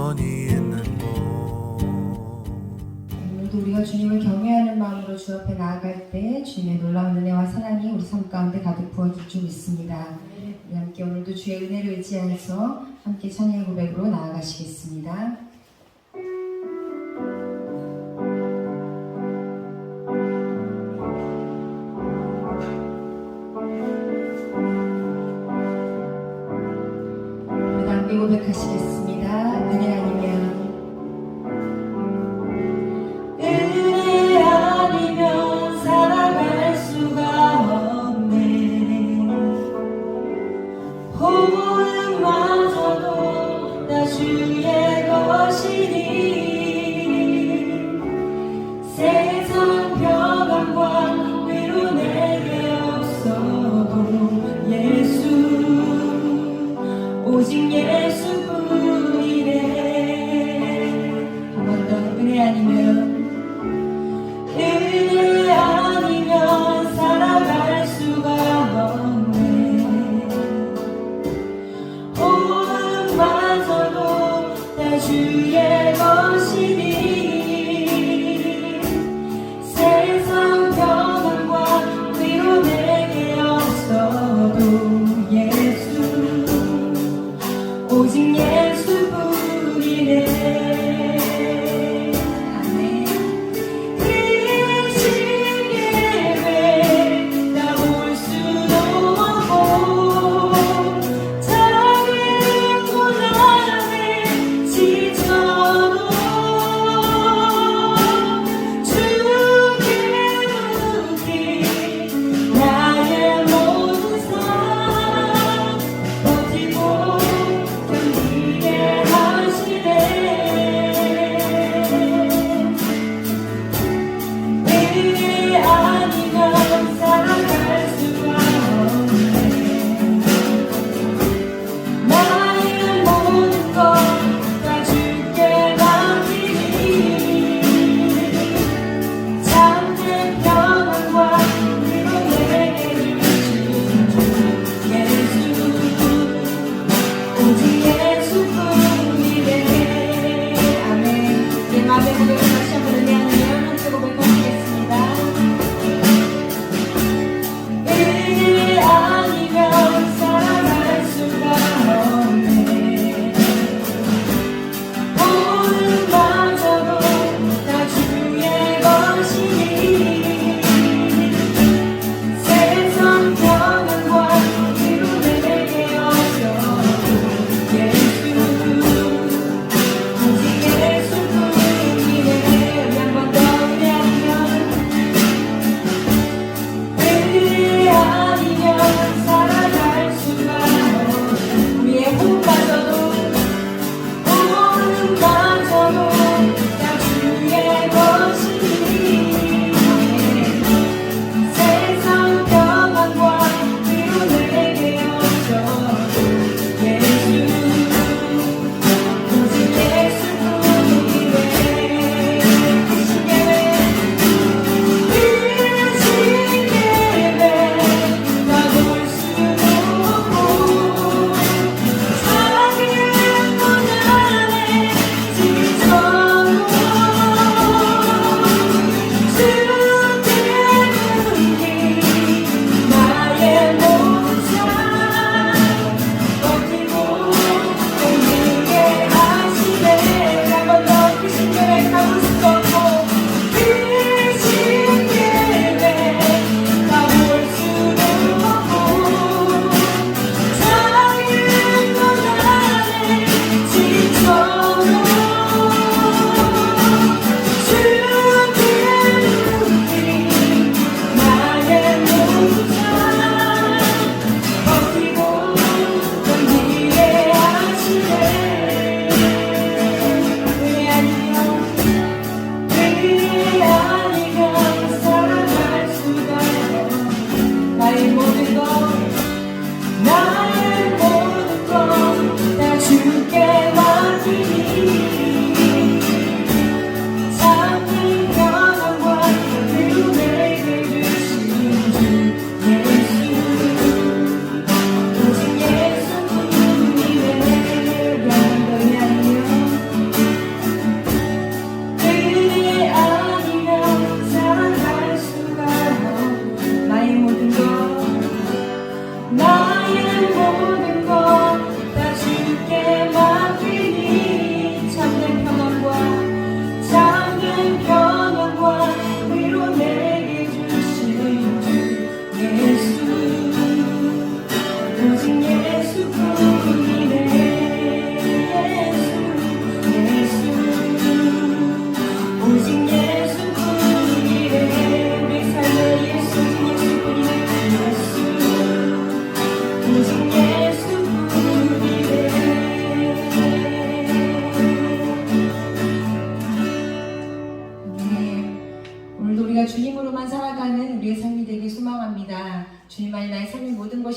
영원히 있는 곳. 오늘도 우리가 주님을 경외하는 마음으로 주 앞에 나아갈 때 주님의 놀라운 은혜와 사랑이 우리 삶 가운데 가득 부어질 줄 믿습니다. 우리 함께 오늘도 주의 은혜를 의지하여서 함께 찬양의 고백으로 나아가시겠습니다. 우리 함께 고백하시겠습니다. 은혜 아니면 살아갈 수가 없네. 호흡마저도 다 주의 것이니 세상 평안과 위로 내게 없어도 예수 오직 예수뿐이네. 한 번 더 은혜 아니면 은혜 아니면 살아갈 수가 없네. 호흡마저도 다 주의 것이니 세상 평안과 위로 내게 없어도 예수 오직 예수뿐이네.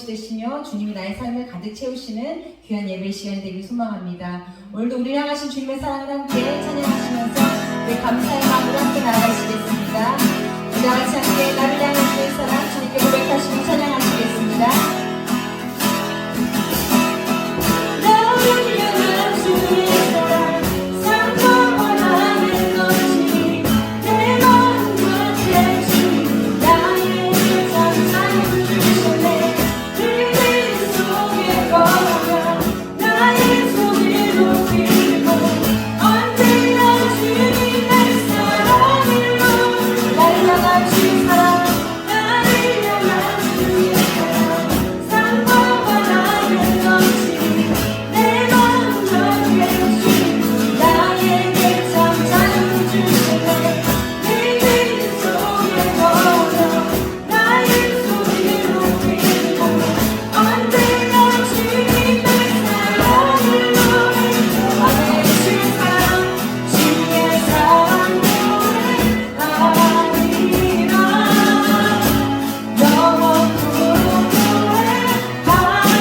곳이 되시며 주님이 나의 삶을 가득 채우시는 귀한 예배 시간이 되길 소망합니다. 오늘도 우리를 향하신 주님의 사랑을 함께 찬양하시면서 우리 감사의 마음으로 함께 나아가시겠습니다. 우리 다같이 함께 나를 향한 주의 사랑 주님께 고백하시며 찬양하시겠습니다. 나를 향한 주의 사랑 상상하는 것이 내 마음과 제 주님 나에게 참 사랑을 주셨네. 늘 속에 걸어가 나의 손을 높이고 언제나 주님의 사랑을 나를 향한 주의 사랑 나를 향한 주의 사랑 상상하는 것이 내 마음과 제 주님 나에게 참 사랑을 주셨네. 늘 속에 걸어 나의 손을 높이고 언제나 주님의 사랑을 노래하며 아멘. 주의 사랑 주의 사랑 노래하리라 영원토록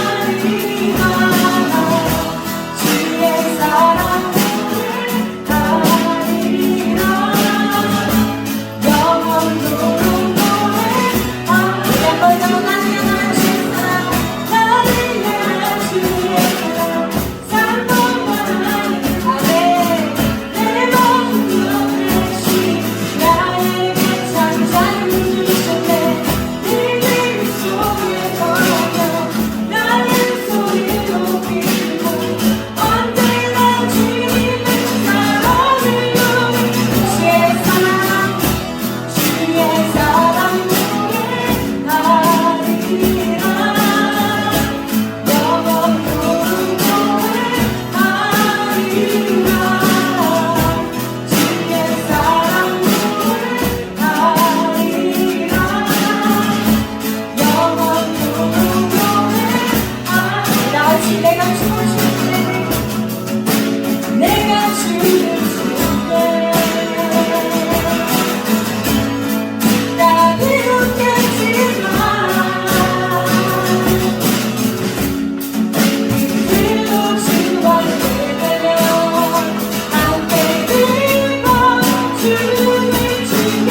노래하리라 주의 사랑 노래하리라 영원토록 노래하리라 한번 더 나를 향한 주의 사랑 나를 향한 주의 사랑 상상하는 아멘. 내 마음과 내 심 나에게 참 사랑을 주셨네. 늘 속에 걸어가 나의 소리 높이고 언제나 주님의 사랑을 노래 주의 사랑 주의 사랑 노래하리라 영원토록 노래하리라 주의 사랑 노래하리라 영원토록 노래하리라 다같이 내가 춤을 출 때 내가 춤을 출 때 나 비웃겠지만 그들도 주와 예배며 함께 들고 주를 주게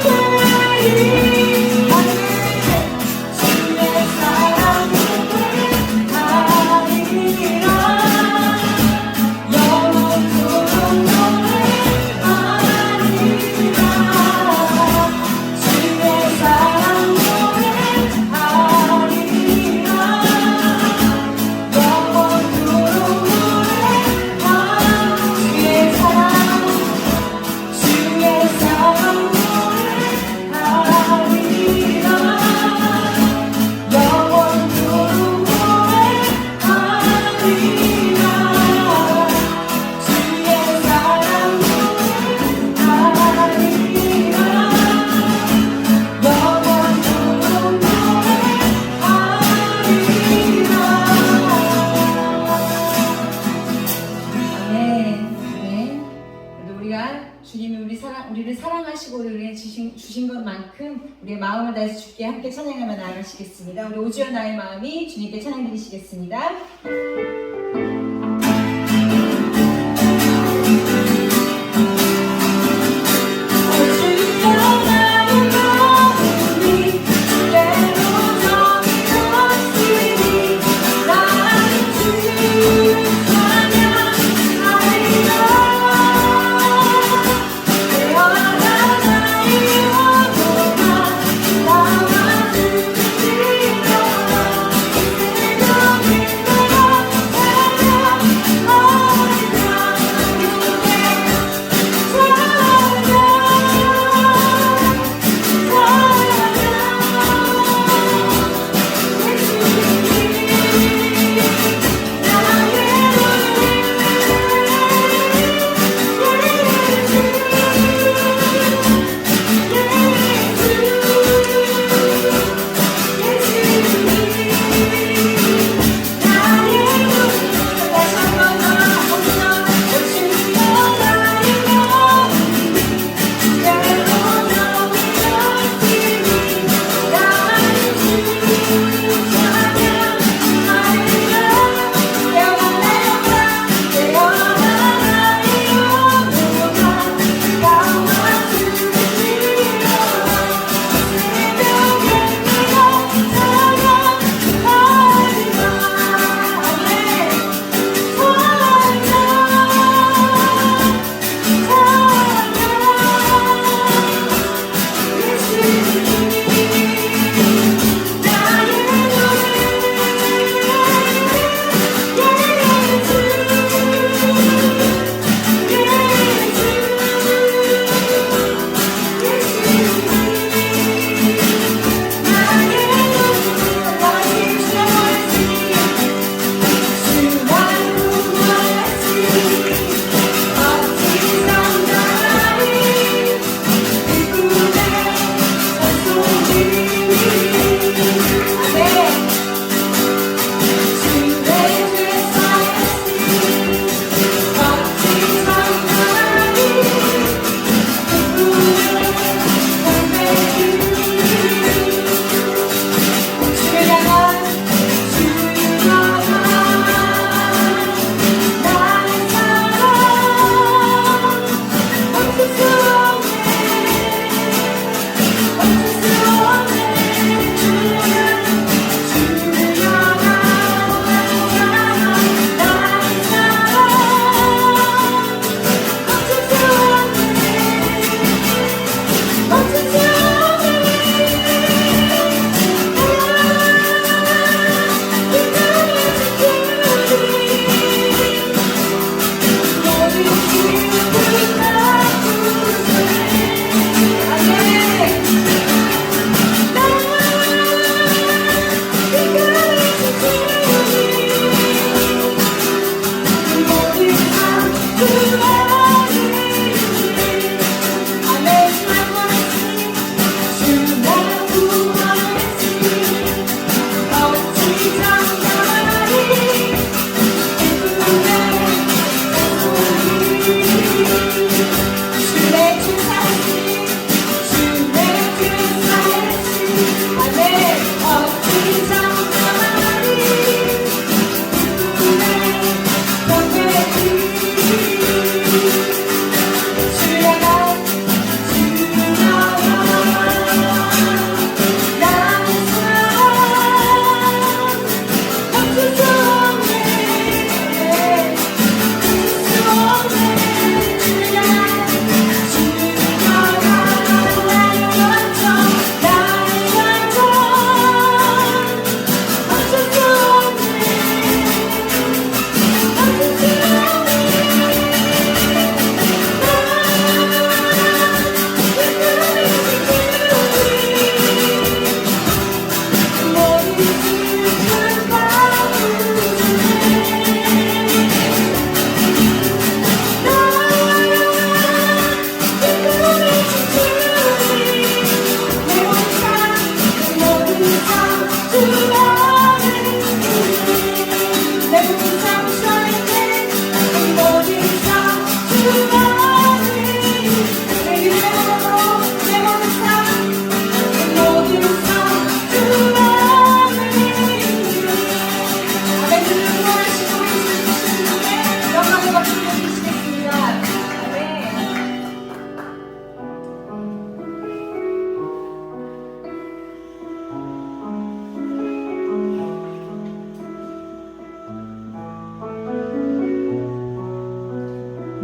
되리 주의 사랑 노래하리라 영원토록 노래하리라 주의 사랑 노래하리라 영원토록 노래하리라 주의 사랑 주의 사랑 노래하리라 영원토록 노래하리라 주의 사랑 노래하리라 영원토록 노래하리라 아멘. 그래도 우리가 주님이 우리를 사랑하시고 우리에게 주신 것만큼 우리의 마음을 다해서 주께 함께 찬양하며 나아가시겠습니다. 우리 오주연 나의 마음이 주님께 찬양 드리시겠습니다. 주여 나의 마음이 주께로 정했으니 나는 주를 찬양하리라 태어나 나의 영혼아 나와 주를 믿어라 세상을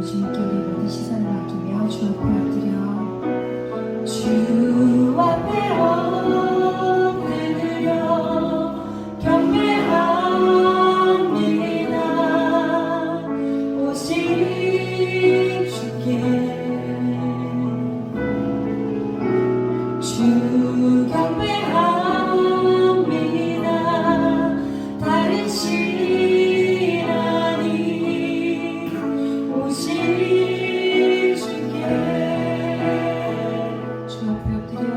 주님께 우리 모든 시선을 맡기며 주 앞에 엎드려 주 앞에 엎드려 경배합니다. 오직 주께 주 경배합니다. 다른 신 아니 오직 주께 주 앞에 엎드려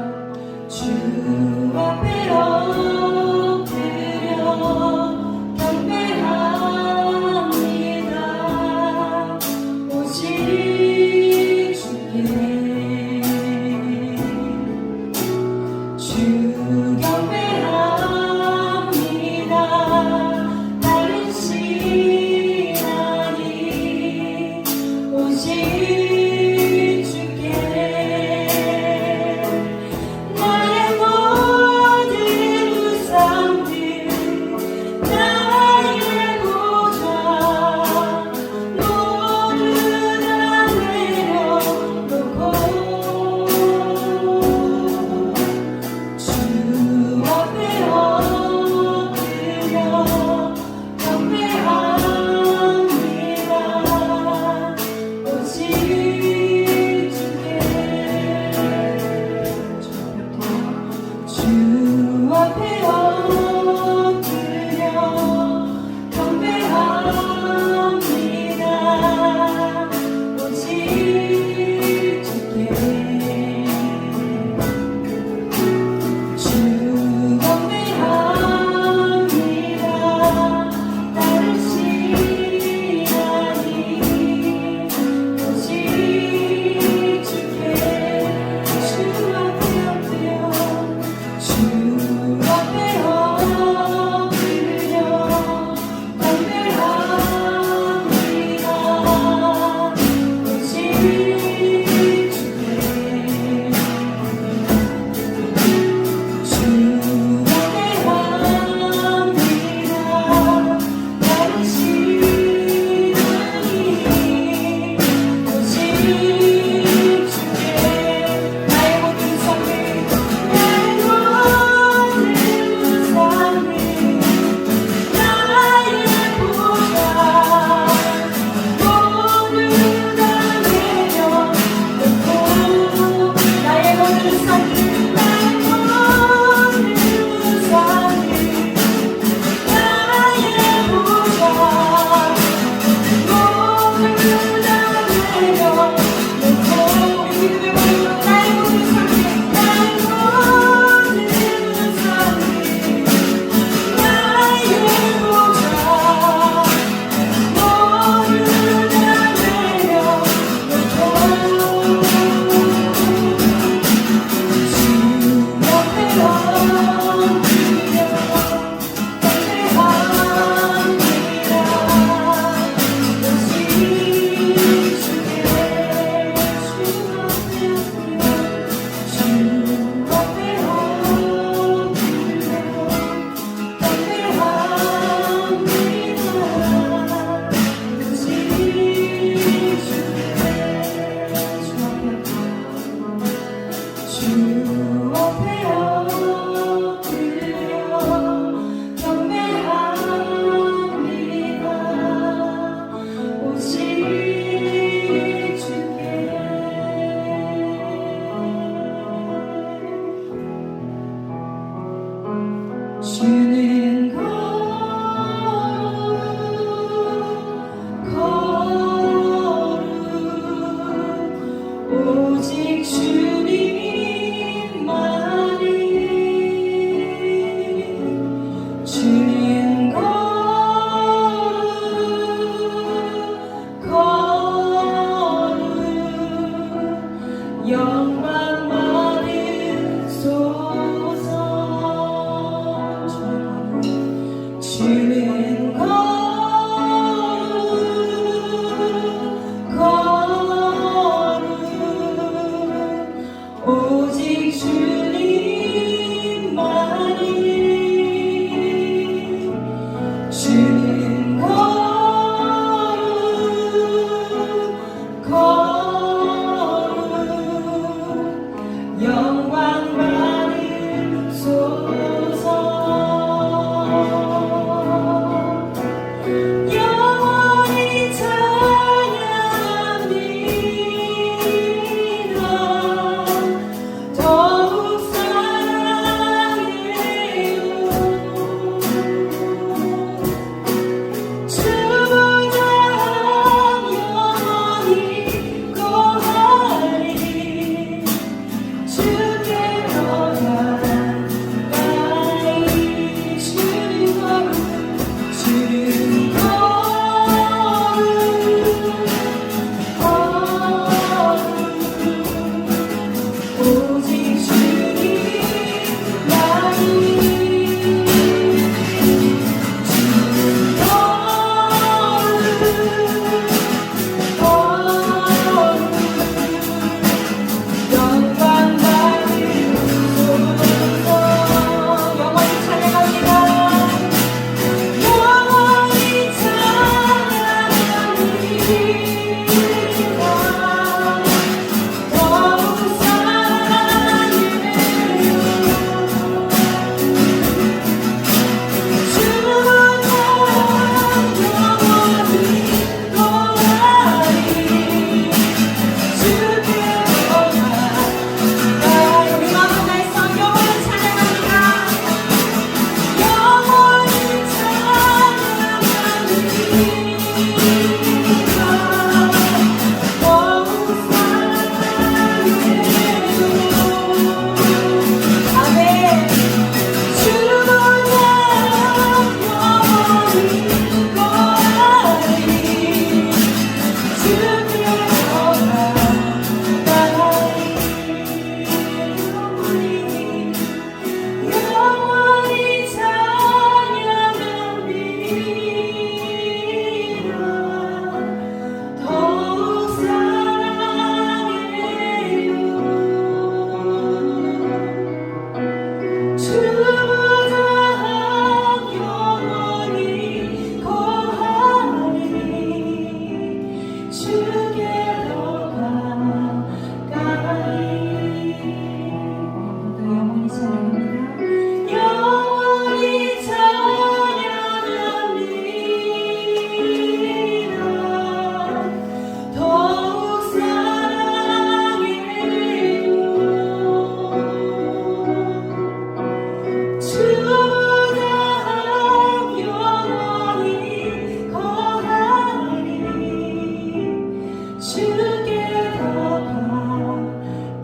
주께 더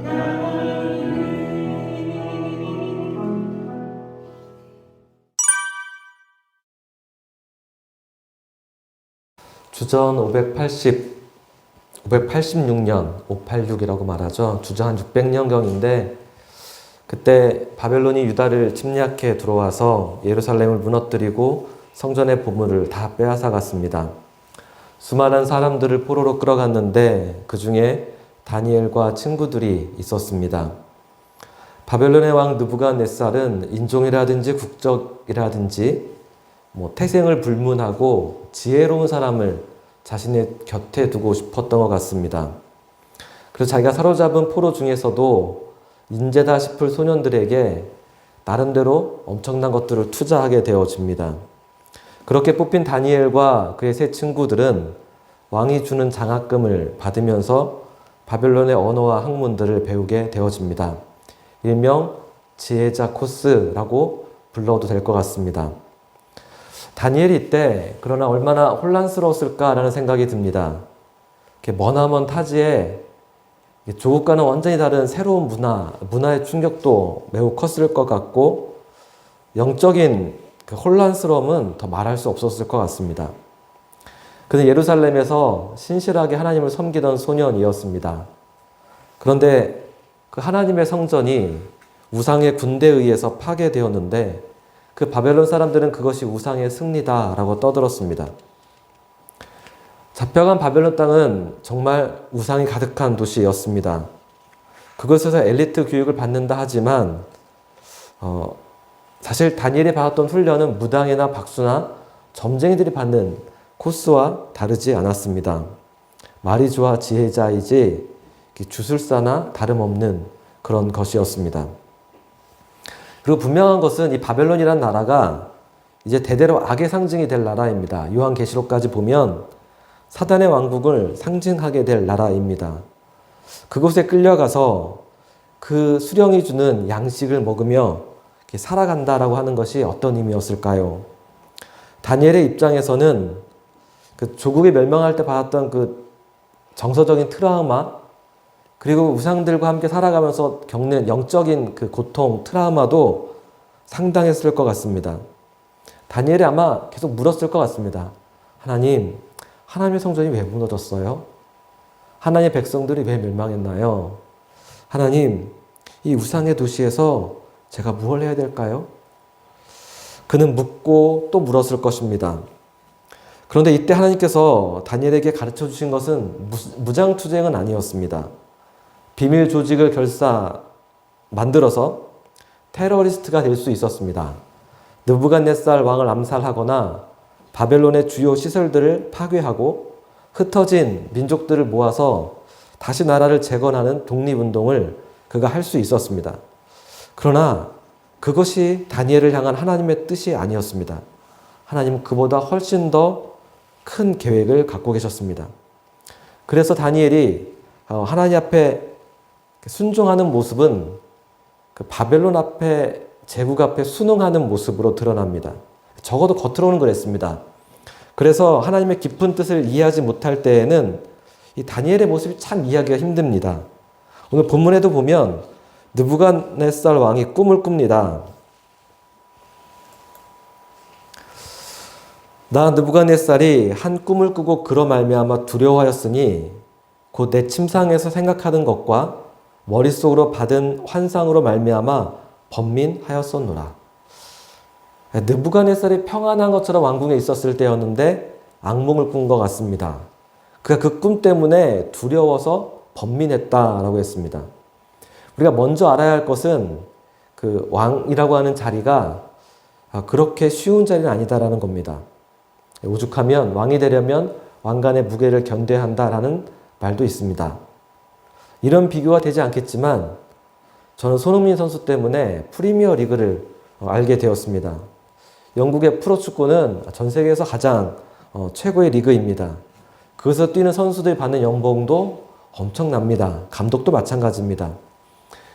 가까이. 주전 586년, 586이라고 말하죠. 주전 한 600년경인데 그때 바벨론이 유다를 침략해 들어와서 예루살렘을 무너뜨리고 성전의 보물을 다 빼앗아 갔습니다. 수많은 사람들을 포로로 끌어갔는데 그 중에 다니엘과 친구들이 있었습니다. 바벨론의 왕 느부갓네살은 인종이라든지 국적이라든지 태생을 불문하고 지혜로운 사람을 자신의 곁에 두고 싶었던 것 같습니다. 그래서 자기가 사로잡은 포로 중에서도 인재다 싶을 소년들에게 나름대로 엄청난 것들을 투자하게 되어집니다. 그렇게 뽑힌 다니엘과 그의 세 친구들은 왕이 주는 장학금을 받으면서 바벨론의 언어와 학문들을 배우게 되어집니다. 일명 지혜자 코스라고 불러도 될 것 같습니다. 다니엘이 이때 그러나 얼마나 혼란스러웠을까라는 생각이 듭니다. 머나먼 타지에 조국과는 완전히 다른 새로운 문화의 충격도 매우 컸을 것 같고 영적인 그 혼란스러움은 더 말할 수 없었을 것 같습니다. 그는 예루살렘에서 신실하게 하나님을 섬기던 소년이었습니다. 그런데 그 하나님의 성전이 우상의 군대에 의해서 파괴되었는데 그 바벨론 사람들은 그것이 우상의 승리다라고 떠들었습니다. 잡혀간 바벨론 땅은 정말 우상이 가득한 도시였습니다. 그곳에서 엘리트 교육을 받는다 하지만 사실 다니엘이 받았던 훈련은 무당이나 박수나 점쟁이들이 받는 코스와 다르지 않았습니다. 말이 좋아 지혜자이지 주술사나 다름없는 그런 것이었습니다. 그리고 분명한 것은 이 바벨론이라는 나라가 이제 대대로 악의 상징이 될 나라입니다. 요한계시록까지 보면 사단의 왕국을 상징하게 될 나라입니다. 그곳에 끌려가서 그 수령이 주는 양식을 먹으며 살아간다라고 하는 것이 어떤 의미였을까요? 다니엘의 입장에서는 그 조국이 멸망할 때 받았던 그 정서적인 트라우마, 그리고 우상들과 함께 살아가면서 겪는 영적인 그 고통, 트라우마도 상당했을 것 같습니다. 다니엘이 아마 계속 물었을 것 같습니다. 하나님의 성전이 왜 무너졌어요? 하나님의 백성들이 왜 멸망했나요? 하나님, 이 우상의 도시에서 제가 무엇을 해야 될까요? 그는 묻고 또 물었을 것입니다. 그런데 이때 하나님께서 다니엘에게 가르쳐 주신 것은 무장투쟁은 아니었습니다. 비밀 조직을 만들어서 테러리스트가 될 수 있었습니다. 느부갓네살 왕을 암살하거나 바벨론의 주요 시설들을 파괴하고 흩어진 민족들을 모아서 다시 나라를 재건하는 독립운동을 그가 할 수 있었습니다. 그러나 그것이 다니엘을 향한 하나님의 뜻이 아니었습니다. 하나님은 그보다 훨씬 더 큰 계획을 갖고 계셨습니다. 그래서 다니엘이 하나님 앞에 순종하는 모습은 그 바벨론 앞에, 제국 앞에 순응하는 모습으로 드러납니다. 적어도 겉으로는 그랬습니다. 그래서 하나님의 깊은 뜻을 이해하지 못할 때에는 이 다니엘의 모습이 참 이해하기가 힘듭니다. 오늘 본문에도 보면 느부갓네살 왕이 꿈을 꿉니다. 나 느부갓네살이 한 꿈을 꾸고 그로 말미암아 두려워하였으니 곧 내 침상에서 생각하는 것과 머릿속으로 받은 환상으로 말미암아 번민하였었노라. 느부갓네살이 평안한 것처럼 왕궁에 있었을 때였는데 악몽을 꾼 것 같습니다. 그가 그 꿈 때문에 두려워서 번민했다라고 했습니다. 우리가 먼저 알아야 할 것은 그 왕이라고 하는 자리가 그렇게 쉬운 자리는 아니다라는 겁니다. 오죽하면 왕이 되려면 왕관의 무게를 견뎌야 한다라는 말도 있습니다. 이런 비교가 되지 않겠지만 저는 손흥민 선수 때문에 프리미어 리그를 알게 되었습니다. 영국의 프로축구는 전 세계에서 가장 최고의 리그입니다. 거기서 뛰는 선수들이 받는 연봉도 엄청납니다. 감독도 마찬가지입니다.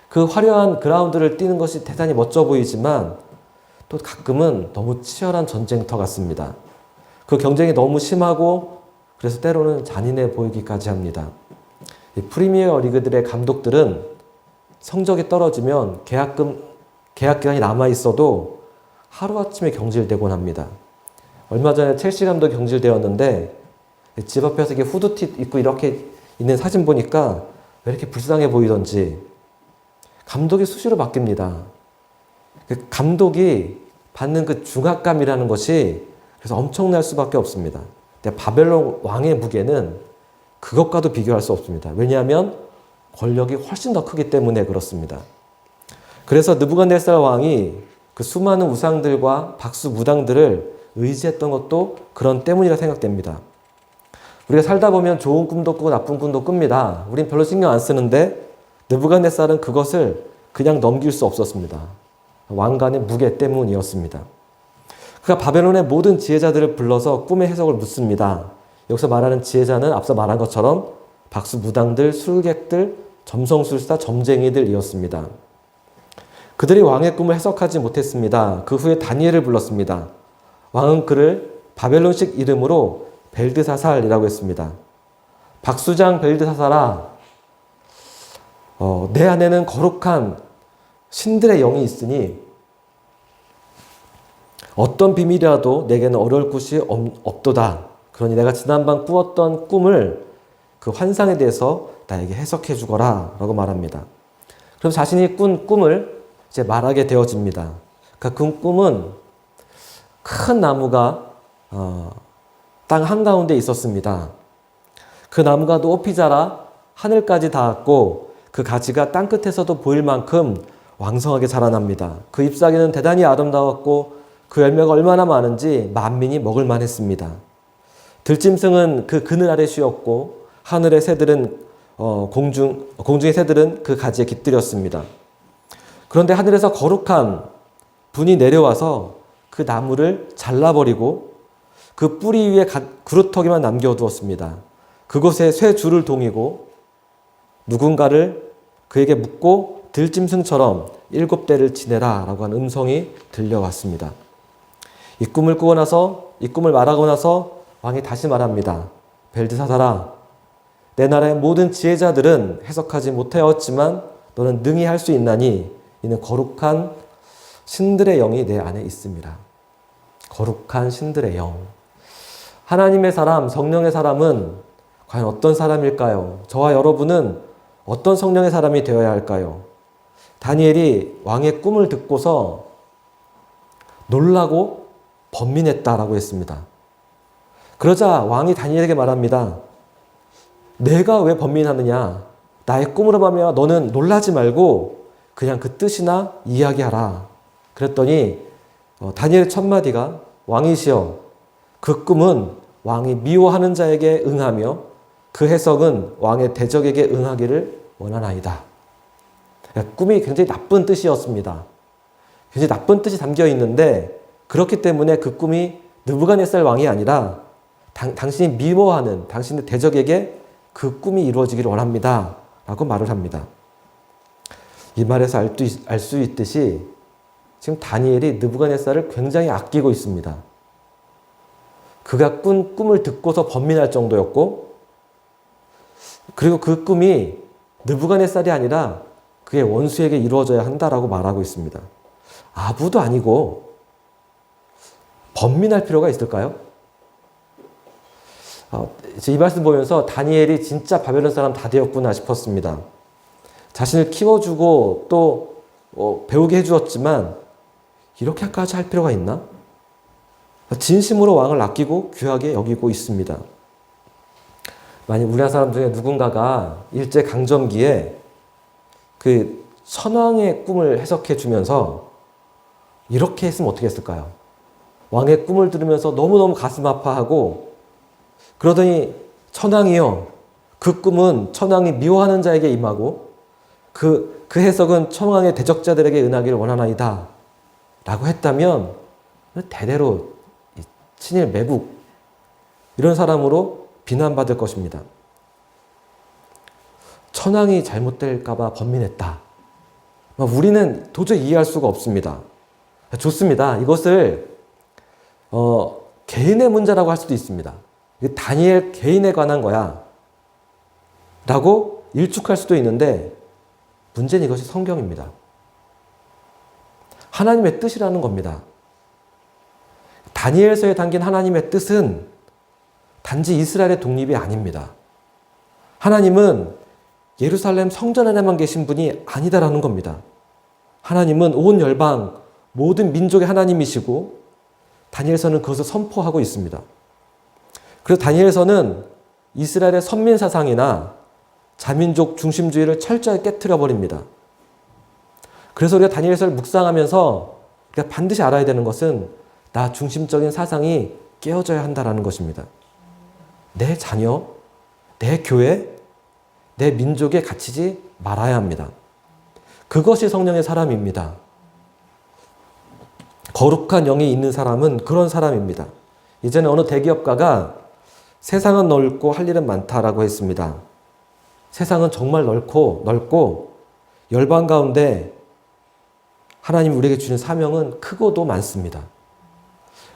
그 화려한 그라운드를 뛰는 것이 대단히 멋져 보이지만 또 가끔은 너무 치열한 전쟁터 같습니다. 그 경쟁이 너무 심하고 그래서 때로는 잔인해 보이기까지 합니다. 이 프리미어 리그들의 감독들은 성적이 떨어지면 계약 기간이 남아 있어도 하루아침에 경질되곤 합니다. 얼마 전에 첼시 감독이 경질되었는데 집 앞에서 이렇게 후드티 입고 이렇게 있는 사진 보니까 왜 이렇게 불쌍해 보이던지. 감독이 수시로 바뀝니다. 그 감독이 받는 그 중압감이라는 것이 그래서 엄청날 수밖에 없습니다. 근데 바벨론 왕의 무게는 그것과도 비교할 수 없습니다. 왜냐하면 권력이 훨씬 더 크기 때문에 그렇습니다. 그래서 느부갓네살 왕이 그 수많은 우상들과 박수 무당들을 의지했던 것도 그런 때문이라 생각됩니다. 우리가 살다 보면 좋은 꿈도 꾸고 나쁜 꿈도 꿉니다. 우린 별로 신경 안 쓰는데 느부갓네살은 그것을 그냥 넘길 수 없었습니다. 왕관의 무게 때문이었습니다. 그가 바벨론의 모든 지혜자들을 불러서 꿈의 해석을 묻습니다. 여기서 말하는 지혜자는 앞서 말한 것처럼 박수 무당들, 술객들, 점성술사, 점쟁이들이었습니다. 그들이 왕의 꿈을 해석하지 못했습니다. 그 후에 다니엘을 불렀습니다. 왕은 그를 바벨론식 이름으로 벨드사살이라고 했습니다. 박수장 벨드사살아, 내 안에는 거룩한 신들의 영이 있으니 어떤 비밀이라도 내게는 어려울 곳이 없도다. 그러니 내가 지난밤 꾸었던 꿈을 그 환상에 대해서 나에게 해석해 주거라 라고 말합니다. 그럼 자신이 꾼 꿈을 이제 말하게 되어집니다. 그 꿈은 큰 나무가 땅 한가운데 있었습니다. 그 나무가 높이 자라 하늘까지 닿았고 그 가지가 땅 끝에서도 보일 만큼 왕성하게 자라납니다. 그 잎사귀는 대단히 아름다웠고 그 열매가 얼마나 많은지 만민이 먹을 만했습니다. 들짐승은 그 그늘 아래 쉬었고 하늘의 새들은 공중의 새들은 그 가지에 깃들였습니다. 그런데 하늘에서 거룩한 분이 내려와서 그 나무를 잘라버리고 그 뿌리 위에 그루터기만 남겨두었습니다. 그곳에 쇠 줄을 동이고 누군가를 그에게 묻고 들짐승처럼 7대를 지내라 라고 하는 음성이 들려왔습니다. 이 꿈을 꾸고 나서, 이 꿈을 말하고 나서 왕이 다시 말합니다. 벨드사살아, 내 나라의 모든 지혜자들은 해석하지 못하였지만 너는 능히 할 수 있나니 이는 거룩한 신들의 영이 내 안에 있습니다. 거룩한 신들의 영. 하나님의 사람, 성령의 사람은 과연 어떤 사람일까요? 저와 여러분은 어떤 성령의 사람이 되어야 할까요? 다니엘이 왕의 꿈을 듣고서 놀라고 번민했다라고 했습니다. 그러자 왕이 다니엘에게 말합니다. 내가 왜 번민하느냐? 나의 꿈으로 말미암아 너는 놀라지 말고 그냥 그 뜻이나 이야기하라. 그랬더니 다니엘의 첫 마디가 왕이시여, 그 꿈은 왕이 미워하는 자에게 응하며 그 해석은 왕의 대적에게 응하기를 원하나이다. 꿈이 굉장히 나쁜 뜻이었습니다. 굉장히 나쁜 뜻이 담겨 있는데 그렇기 때문에 그 꿈이 느부갓네살 왕이 아니라 당신이 미워하는 당신의 대적에게 그 꿈이 이루어지기를 원합니다. 라고 말을 합니다. 이 말에서 알 수 있듯이 지금 다니엘이 느부갓네살을 굉장히 아끼고 있습니다. 그가 꾼 꿈을 듣고서 번민할 정도였고 그리고 그 꿈이 느부갓네살이 아니라 그의 원수에게 이루어져야 한다라고 말하고 있습니다. 아부도 아니고 번민할 필요가 있을까요? 이 말씀 보면서 다니엘이 진짜 바벨론 사람 다 되었구나 싶었습니다. 자신을 키워주고 또 배우게 해주었지만 이렇게까지 할 필요가 있나? 진심으로 왕을 아끼고 귀하게 여기고 있습니다. 만약 우리나라 사람 중에 누군가가 일제강점기에 그 선왕의 꿈을 해석해 주면서 이렇게 했으면 어떻게 했을까요? 왕의 꿈을 들으면서 너무너무 가슴 아파하고 그러더니 천왕이여, 그 꿈은 천왕이 미워하는 자에게 임하고 그 해석은 천왕의 대적자들에게 은하기를 원하나이다 라고 했다면 대대로 친일 매국 이런 사람으로 비난받을 것입니다. 천왕이 잘못될까봐 번민했다. 우리는 도저히 이해할 수가 없습니다. 좋습니다. 이것을 개인의 문제라고 할 수도 있습니다. 이게 다니엘 개인에 관한 거야 라고 일축할 수도 있는데 문제는 이것이 성경입니다. 하나님의 뜻이라는 겁니다. 다니엘서에 담긴 하나님의 뜻은 단지 이스라엘의 독립이 아닙니다. 하나님은 예루살렘 성전 안에만 계신 분이 아니다라는 겁니다. 하나님은 온 열방 모든 민족의 하나님이시고 다니엘서는 그것을 선포하고 있습니다. 그래서 다니엘서는 이스라엘의 선민 사상이나 자민족 중심주의를 철저히 깨트려 버립니다. 그래서 우리가 다니엘서를 묵상하면서 우리가 반드시 알아야 되는 것은 나 중심적인 사상이 깨어져야 한다는 것입니다. 내 자녀, 내 교회, 내 민족에 갇히지 말아야 합니다. 그것이 성령의 사람입니다. 거룩한 영이 있는 사람은 그런 사람입니다. 이제는 어느 대기업가가 세상은 넓고 할 일은 많다라고 했습니다. 세상은 정말 넓고 열방 가운데 하나님이 우리에게 주신 사명은 크고도 많습니다.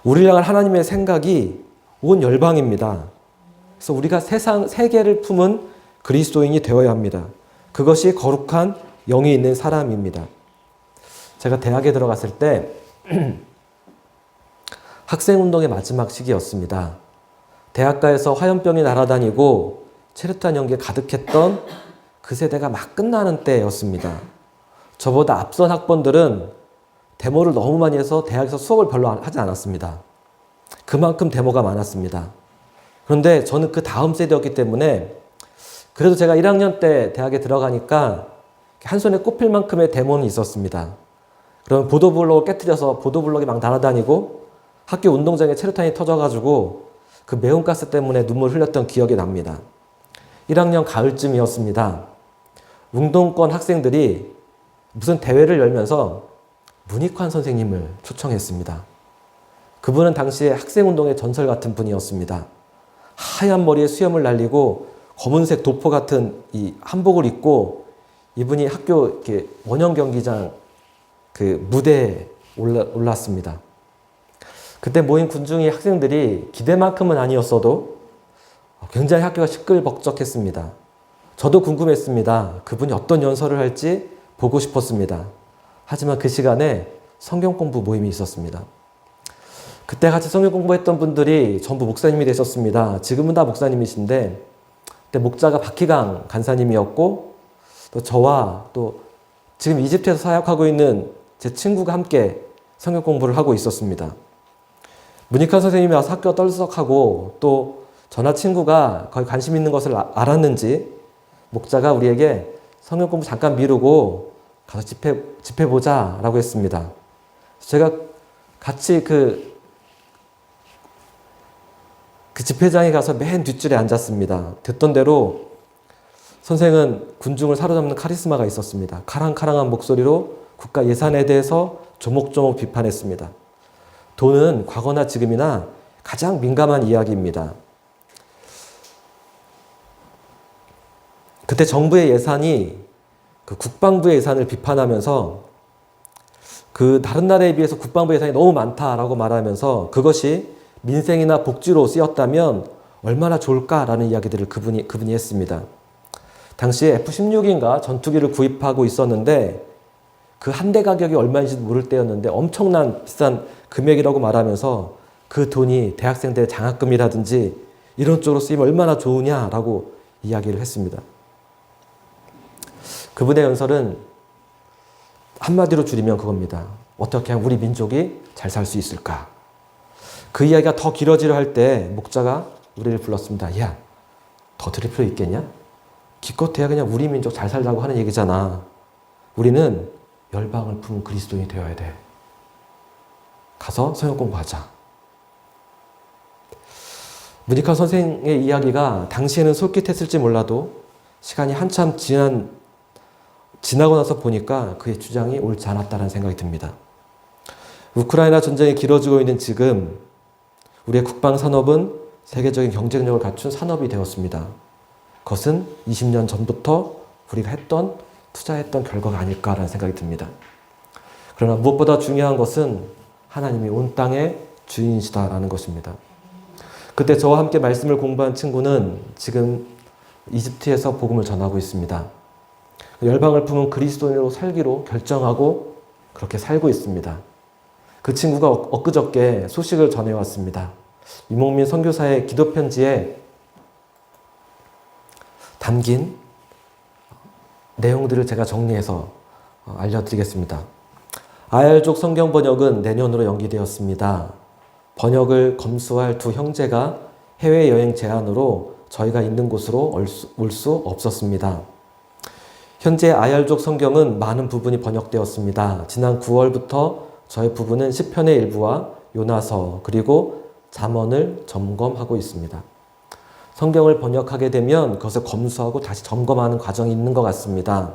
우리를 향한 하나님의 생각이 온 열방입니다. 그래서 우리가 세계를 품은 그리스도인이 되어야 합니다. 그것이 거룩한 영이 있는 사람입니다. 제가 대학에 들어갔을 때 학생운동의 마지막 시기였습니다. 대학가에서 화염병이 날아다니고 체류탄 연기에 가득했던 그 세대가 막 끝나는 때였습니다. 저보다 앞선 학번들은 데모를 너무 많이 해서 대학에서 수업을 별로 하지 않았습니다. 그만큼 데모가 많았습니다. 그런데 저는 그 다음 세대였기 때문에 그래도 제가 1학년 때 대학에 들어가니까 한 손에 꼽힐 만큼의 데모는 있었습니다. 그러면 보도블록을 깨트려서 보도블록이 막 날아다니고 학교 운동장에 체류탄이 터져가지고 그 매운가스 때문에 눈물 흘렸던 기억이 납니다. 1학년 가을쯤이었습니다. 운동권 학생들이 무슨 대회를 열면서 문익환 선생님을 초청했습니다. 그분은 당시에 학생운동의 전설 같은 분이었습니다. 하얀 머리에 수염을 날리고 검은색 도포 같은 이 한복을 입고 이분이 학교 이렇게 원형 경기장 그 무대에 올랐습니다. 그때 모인 군중이 학생들이 기대만큼은 아니었어도 굉장히 학교가 시끌벅적했습니다. 저도 궁금했습니다. 그분이 어떤 연설을 할지 보고 싶었습니다. 하지만 그 시간에 성경 공부 모임이 있었습니다. 그때 같이 성경 공부했던 분들이 전부 목사님이 되셨습니다. 지금은 다 목사님이신데 그때 목자가 박희강 간사님이었고 또 저와 또 지금 이집트에서 사역하고 있는 제 친구가 함께 성경 공부를 하고 있었습니다. 문익환 선생님이 와서 학교가 떨썩하고 또 저나 친구가 거기 관심 있는 것을 알았는지 목자가 우리에게 성경 공부 잠깐 미루고 가서 집회 보자 라고 했습니다. 제가 같이 그 집회장에 가서 맨 뒷줄에 앉았습니다. 듣던 대로 선생은 군중을 사로잡는 카리스마가 있었습니다. 카랑카랑한 목소리로 국가 예산에 대해서 조목조목 비판했습니다. 돈은 과거나 지금이나 가장 민감한 이야기입니다. 그때 정부의 예산이 그 국방부의 예산을 비판하면서 그 다른 나라에 비해서 국방부 예산이 너무 많다라고 말하면서 그것이 민생이나 복지로 쓰였다면 얼마나 좋을까라는 이야기들을 그분이 했습니다. 당시에 F-16인가 전투기를 구입하고 있었는데 그 한 대 가격이 얼마인지 모를 때였는데 엄청난 비싼 금액이라고 말하면서 그 돈이 대학생들의 장학금이라든지 이런 쪽으로 쓰이면 얼마나 좋으냐라고 이야기를 했습니다. 그분의 연설은 한마디로 줄이면 그겁니다. 어떻게 하면 우리 민족이 잘 살 수 있을까? 그 이야기가 더 길어지려 할 때 목자가 우리를 불렀습니다. 야, 더 들을 필요 있겠냐? 기껏해야 그냥 우리 민족 잘 살자고 하는 얘기잖아. 우리는 열방을 품은 그리스도인이 되어야 돼. 가서 성경 공부하자. 문익환 선생의 이야기가 당시에는 솔깃했을지 몰라도 시간이 한참 지나고 나서 보니까 그의 주장이 옳지 않았다는 생각이 듭니다. 우크라이나 전쟁이 길어지고 있는 지금 우리의 국방산업은 세계적인 경쟁력을 갖춘 산업이 되었습니다. 그것은 20년 전부터 우리가 투자했던 결과가 아닐까라는 생각이 듭니다. 그러나 무엇보다 중요한 것은 하나님이 온 땅의 주인이시다라는 것입니다. 그때 저와 함께 말씀을 공부한 친구는 지금 이집트에서 복음을 전하고 있습니다. 열방을 품은 그리스도인으로 살기로 결정하고 그렇게 살고 있습니다. 그 친구가 엊그저께 소식을 전해왔습니다. 유목민 선교사의 기도 편지에 담긴 내용들을 제가 정리해서 알려드리겠습니다. 아얄족 성경 번역은 내년으로 연기되었습니다. 번역을 검수할 두 형제가 해외여행 제안으로 저희가 있는 곳으로 올 수 없었습니다. 현재 아얄족 성경은 많은 부분이 번역되었습니다. 지난 9월부터 저희 부부는 시편의 일부와 요나서 그리고 잠언을 점검하고 있습니다. 성경을 번역하게 되면 그것을 검수하고 다시 점검하는 과정이 있는 것 같습니다.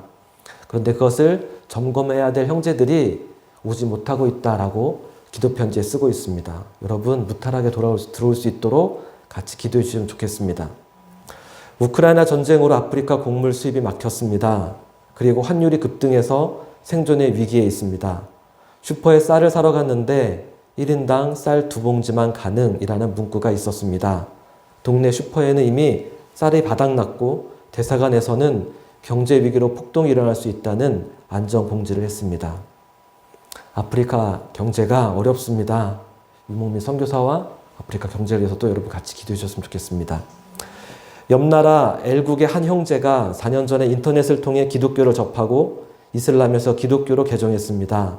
그런데 그것을 점검해야 될 형제들이 오지 못하고 있다라고 기도편지에 쓰고 있습니다. 여러분 무탈하게 들어올 수 있도록 같이 기도해 주시면 좋겠습니다. 우크라이나 전쟁으로 아프리카 곡물 수입이 막혔습니다. 그리고 환율이 급등해서 생존의 위기에 있습니다. 슈퍼에 쌀을 사러 갔는데 1인당 쌀 2봉지만 가능이라는 문구가 있었습니다. 동네 슈퍼에는 이미 쌀이 바닥났고 대사관에서는 경제 위기로 폭동이 일어날 수 있다는 안전 공지를 했습니다. 아프리카 경제가 어렵습니다. 유목민 선교사와 아프리카 경제를 위해서도 여러분 같이 기도해 주셨으면 좋겠습니다. 옆나라 엘국의 한 형제가 4년 전에 인터넷을 통해 기독교를 접하고 이슬람에서 기독교로 개종했습니다.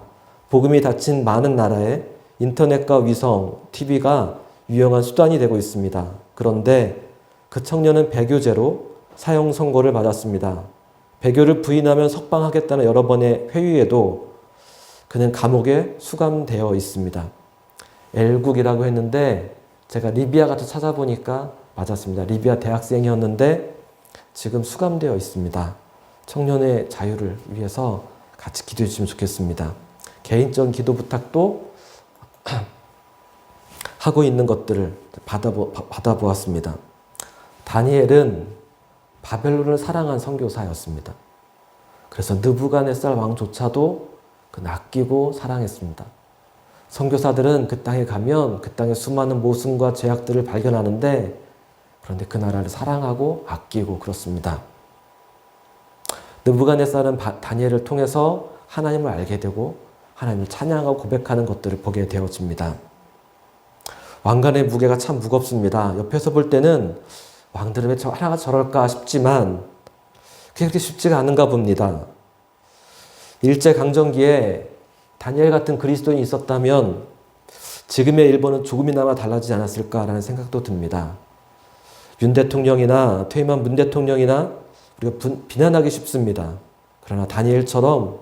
복음이 닫힌 많은 나라에 인터넷과 위성, TV가 유용한 수단이 되고 있습니다. 그런데 그 청년은 배교제로 사형 선고를 받았습니다. 배교를 부인하면 석방하겠다는 여러 번의 회유에도 그는 감옥에 수감되어 있습니다. 엘국이라고 했는데 제가 리비아 가서 찾아보니까 맞았습니다. 리비아 대학생이었는데 지금 수감되어 있습니다. 청년의 자유를 위해서 같이 기도해 주시면 좋겠습니다. 개인적인 기도 부탁도 하고 있는 것들을 받아보았습니다. 다니엘은 바벨론을 사랑한 선교사였습니다. 그래서 느부갓네살 왕조차도 그 아끼고 사랑했습니다. 선교사들은 그 땅에 가면 그 땅의 수많은 모순과 죄악들을 발견하는데 그런데 그 나라를 사랑하고 아끼고 그렇습니다. 느부갓네살은 다니엘을 통해서 하나님을 알게 되고 하나님을 찬양하고 고백하는 것들을 보게 되어집니다. 왕관의 무게가 참 무겁습니다. 옆에서 볼 때는 왕들은 왜 하나가 저럴까 싶지만 그게 그렇게 쉽지가 않은가 봅니다. 일제강점기에 다니엘 같은 그리스도인이 있었다면 지금의 일본은 조금이나마 달라지지 않았을까라는 생각도 듭니다. 윤 대통령이나 퇴임한 문 대통령이나 우리가 비난하기 쉽습니다. 그러나 다니엘처럼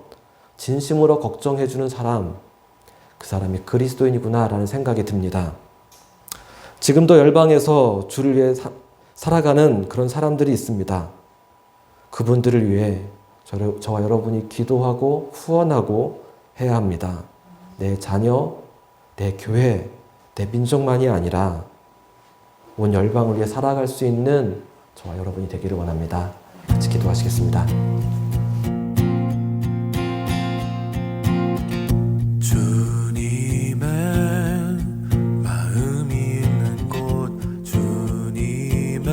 진심으로 걱정해주는 사람, 그 사람이 그리스도인이구나라는 생각이 듭니다. 지금도 열방에서 주를 위해 살아가는 그런 사람들이 있습니다. 그분들을 위해 저와 여러분이 기도하고 후원하고 해야 합니다. 내 자녀, 내 교회, 내 민족만이 아니라 온 열방을 위해 살아갈 수 있는 저와 여러분이 되기를 원합니다. 같이 기도하시겠습니다. 주님의 마음이 있는 곳, 주님의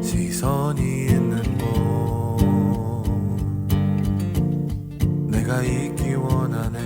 시선이 있는 곳, 내가 있기 원하네.